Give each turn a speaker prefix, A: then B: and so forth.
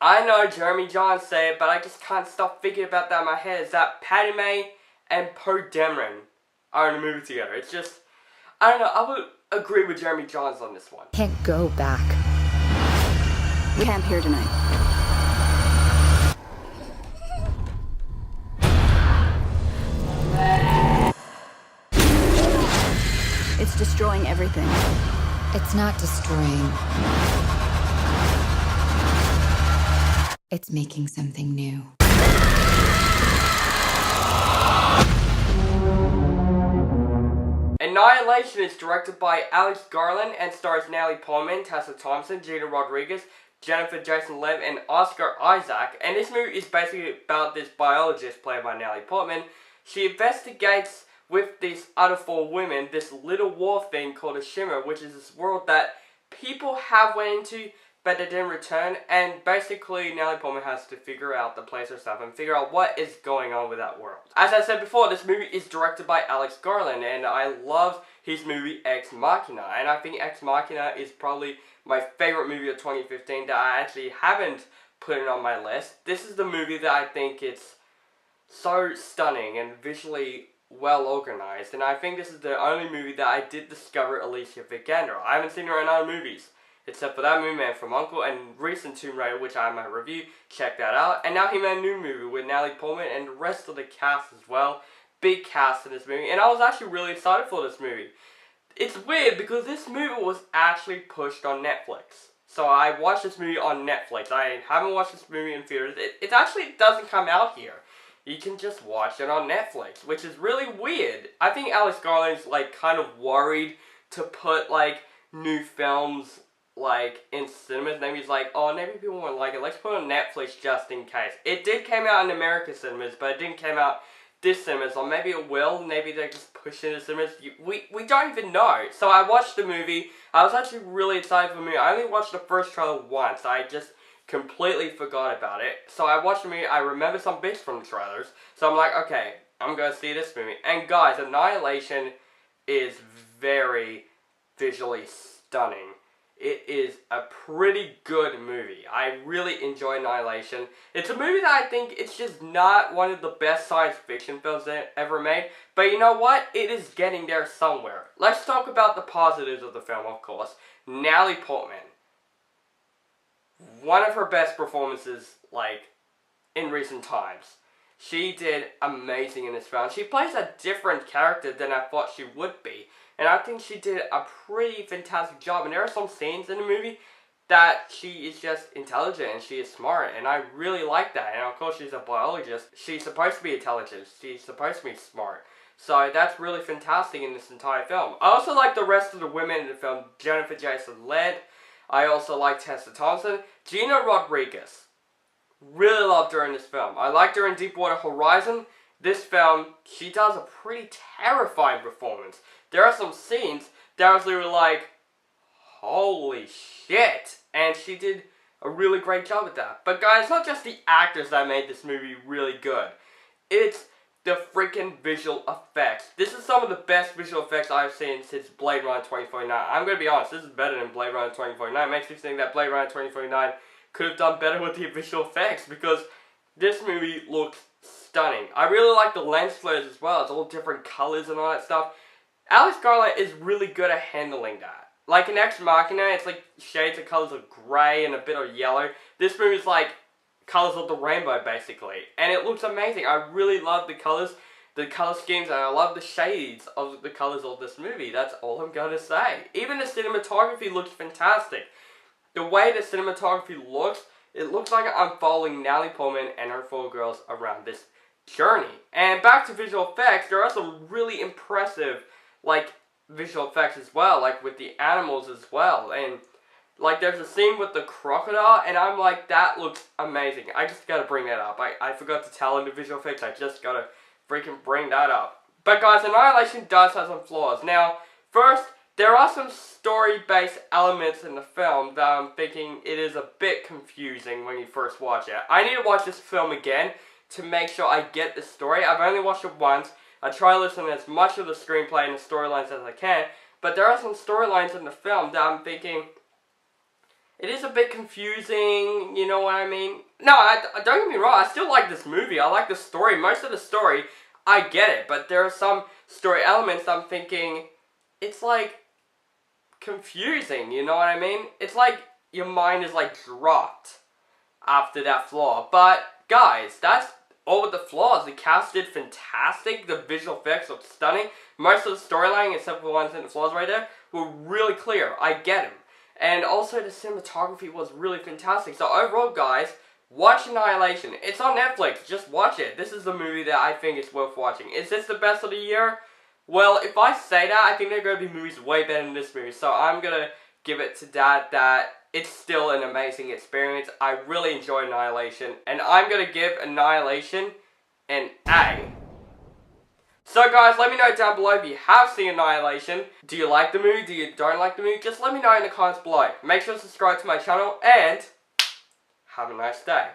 A: I know Jeremy Johns said it, but I just can't stop thinking about that in my head. Is that Padme and Poe Dameron are in a movie together. It's just, I don't know, I would agree with Jeremy Johns on this one.
B: Can't go back.
C: We camp here tonight. It's destroying everything.
B: It's not destroying. It's making something new.
A: Annihilation is directed by Alex Garland and stars Natalie Portman, Tessa Thompson, Gina Rodriguez, Jennifer Jason Leigh, and Oscar Isaac. And this movie is basically about this biologist played by Natalie Portman. She investigates with these other four women this little war thing called a shimmer, which is this world that people have went into but they didn't return, and basically Natalie Portman has to figure out the place herself and figure out what is going on with that world. As I said before, this movie is directed by Alex Garland, and I love his movie Ex Machina, and I think Ex Machina is probably my favorite movie of 2015 that I actually haven't put it on my list. This is the movie that I think it's so stunning and visually well organized, and I think this is the only movie that I did discover Alicia Vikander. I haven't seen her in other movies, except for that movie, Man from U.N.C.L.E. and recent Tomb Raider, which I have my review. Check that out. And now he made a new movie with Natalie Portman and the rest of the cast as well. Big cast in this movie, and I was actually really excited for this movie. It's weird because this movie was actually pushed on Netflix. So I watched this movie on Netflix. I haven't watched this movie in theaters. It actually doesn't come out here. You can just watch it on Netflix, which is really weird. I think Alex Garland's like kind of worried to put like new films like in cinemas. Maybe he's like, oh, maybe people won't like it. Let's put it on Netflix just in case. It did came out in American cinemas, but it didn't came out this cinemas. Or maybe it will. Maybe they just push it into cinemas. We don't even know. So I watched the movie. I was actually really excited for the movie. I only watched the first trailer once. I just completely forgot about it. So I watched the movie. I remember some bits from the trailers. So I'm like, okay, I'm going to see this movie. And guys, Annihilation is very visually stunning. It is a pretty good movie. I really enjoy Annihilation. It's a movie that I think it's just not one of the best science fiction films ever made. But you know what? It is getting there somewhere. Let's talk about the positives of the film, of course. Natalie Portman. One of her best performances, like, in recent times. She did amazing in this film. She plays a different character than I thought she would be. And I think she did a pretty fantastic job. And there are some scenes in the movie that she is just intelligent and she is smart. And I really like that. And of course she's a biologist. She's supposed to be intelligent. She's supposed to be smart. So that's really fantastic in this entire film. I also like the rest of the women in the film. Jennifer Jason Leigh. I also like Tessa Thompson. Gina Rodriguez. Really loved her in this film. I liked her in Deepwater Horizon. This film, she does a pretty terrifying performance. There are some scenes that I was literally like, holy shit. And she did a really great job with that. But guys, it's not just the actors that made this movie really good. It's the freaking visual effects. This is some of the best visual effects I've seen since Blade Runner 2049. I'm going to be honest, this is better than Blade Runner 2049. It makes me think that Blade Runner 2049 could have done better with the visual effects because this movie looks stunning. I really like the lens flares as well. It's all different colors and all that stuff. Alex Garland is really good at handling that. Like in Ex Machina, it's like shades of colors of grey and a bit of yellow. This movie's like colors of the rainbow, basically. And it looks amazing. I really love the color schemes, and I love the shades of the colors of this movie. That's all I'm going to say. Even the cinematography looks fantastic. The way the cinematography looks, it looks like I'm following Natalie Portman and her four girls around this journey. And back to visual effects, there are some really impressive like visual effects as well, like with the animals as well. And like there's a scene with the crocodile and I'm like, that looks amazing. I just gotta bring that up. I forgot to tell in the visual effects. I just gotta freaking bring that up. But guys, Annihilation does have some flaws. Now, first, there are some story-based elements in the film that I'm thinking it is a bit confusing when you first watch it. I need to watch this film again to make sure I get the story. I've only watched it once. I try to listen to as much of the screenplay and the storylines as I can, but there are some storylines in the film that I'm thinking, it is a bit confusing, you know what I mean? No, don't get me wrong, I still like this movie, I like the story, most of the story, I get it, but there are some story elements I'm thinking, it's like, confusing, you know what I mean? It's like, your mind is like dropped after that flaw, but guys, that's all with the flaws. The cast did fantastic, the visual effects looked stunning, most of the storyline, except for the ones in the flaws right there, were really clear, I get them. And also the cinematography was really fantastic. So overall guys, watch Annihilation. It's on Netflix, just watch it. This is the movie that I think is worth watching. Is this the best of the year? Well, if I say that, I think there are going to be movies way better than this movie. So I'm going to give it to that it's still an amazing experience. I really enjoyed Annihilation. And I'm going to give Annihilation an A. So guys, let me know down below if you have seen Annihilation. Do you like the movie? Do you don't like the movie? Just let me know in the comments below. Make sure to subscribe to my channel and have a nice day.